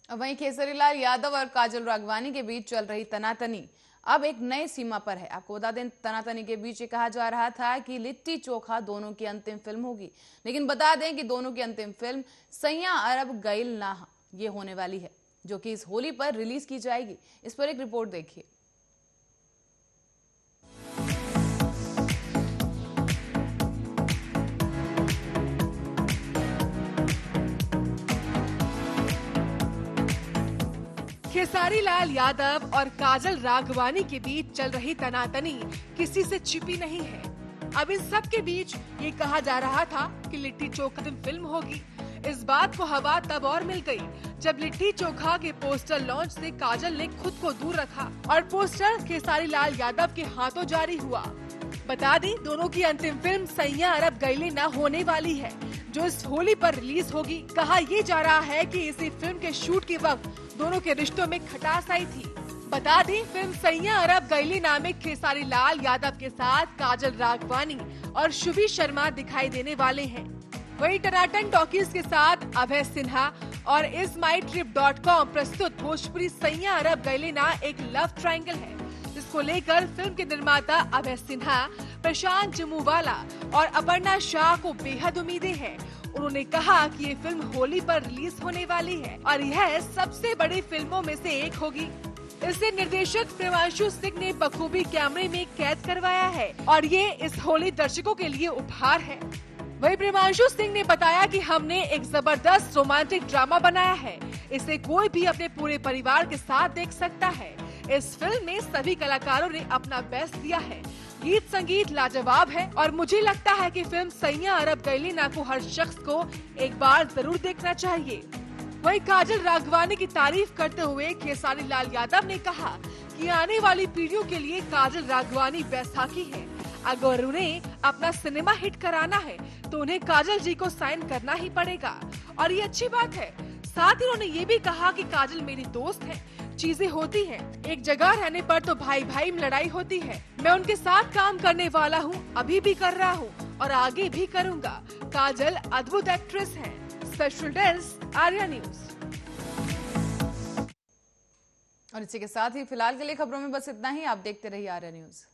वहीं केसरीलाल यादव और काजल राघवानी के बीच चल रही तनातनी अब एक नई सीमा पर है। आपको बता दें, तनातनी के बीच ये कहा जा रहा था कि लिट्टी चोखा दोनों की अंतिम फिल्म होगी, लेकिन बता दें कि दोनों की अंतिम फिल्म सैया अरब गइल ना ये होने वाली है, जो कि इस होली पर रिलीज की जाएगी। इस पर एक रिपोर्ट देखिए। खेसारी लाल यादव और काजल राघवानी के बीच चल रही तनातनी किसी से छिपी नहीं है। अब इन सब के बीच ये कहा जा रहा था कि लिट्टी चोखा फिल्म होगी। इस बात को हवा तब और मिल गई जब लिट्टी चोखा के पोस्टर लॉन्च से काजल ने खुद को दूर रखा और पोस्टर खेसारी लाल यादव के हाथों जारी हुआ। बता दें, दोनों की अंतिम फिल्म सैया अरब गइले ना होने वाली है, जो इस होली पर रिलीज होगी। कहा ये जा रहा है कि इसी फिल्म के शूट के वक्त दोनों के रिश्तों में खटास आई थी। बता दें, फिल्म सैया अरब गइले नामिक खेसारी लाल यादव के साथ काजल राघवानी और शुभी शर्मा दिखाई देने वाले हैं। वहीं टनाटन टॉकीज के साथ अभय सिन्हा और ismytrip.com प्रस्तुत भोजपुरी सैया अरब गइले ना एक लव ट्रायंगल है, जिसको लेकर फिल्म के निर्माता अभय सिन्हा, प्रशांत जमूवाला और अपर्णा शाह को बेहद उम्मीदें हैं। उन्होंने कहा कि ये फिल्म होली पर रिलीज होने वाली है और यह सबसे बड़ी फिल्मों में से एक होगी। इसे निर्देशक प्रियांशु सिंह ने बखूबी कैमरे में कैद करवाया है और ये इस होली दर्शकों के लिए उपहार है। वहीं प्रियांशु सिंह ने बताया कि हमने एक जबरदस्त रोमांटिक ड्रामा बनाया है, इसे कोई भी अपने पूरे परिवार के साथ देख सकता है। इस फिल्म में सभी कलाकारों ने अपना बेस्ट दिया है, गीत संगीत लाजवाब है और मुझे लगता है कि फिल्म सैया अरब गइले ना को हर शख्स को एक बार जरूर देखना चाहिए। वहीं काजल राघवानी की तारीफ करते हुए खेसारी लाल यादव ने कहा कि आने वाली पीढ़ियों के लिए काजल राघवानी बैसाखी है। अगर उन्हें अपना सिनेमा हिट कराना है तो उन्हें काजल जी को साइन करना ही पड़ेगा और ये अच्छी बात है। साथ ही उन्होंने ये भी कहा कि काजल मेरी दोस्त है, चीजें होती हैं, एक जगह रहने पर तो भाई भाई में लड़ाई होती है। मैं उनके साथ काम करने वाला हूँ, अभी भी कर रहा हूँ और आगे भी करूँगा। काजल अद्भुत एक्ट्रेस है। Special desk, Arya news. और इसी के साथ ही फिलहाल के लिए खबरों में बस इतना ही। आप देखते रहिए आर्या न्यूज।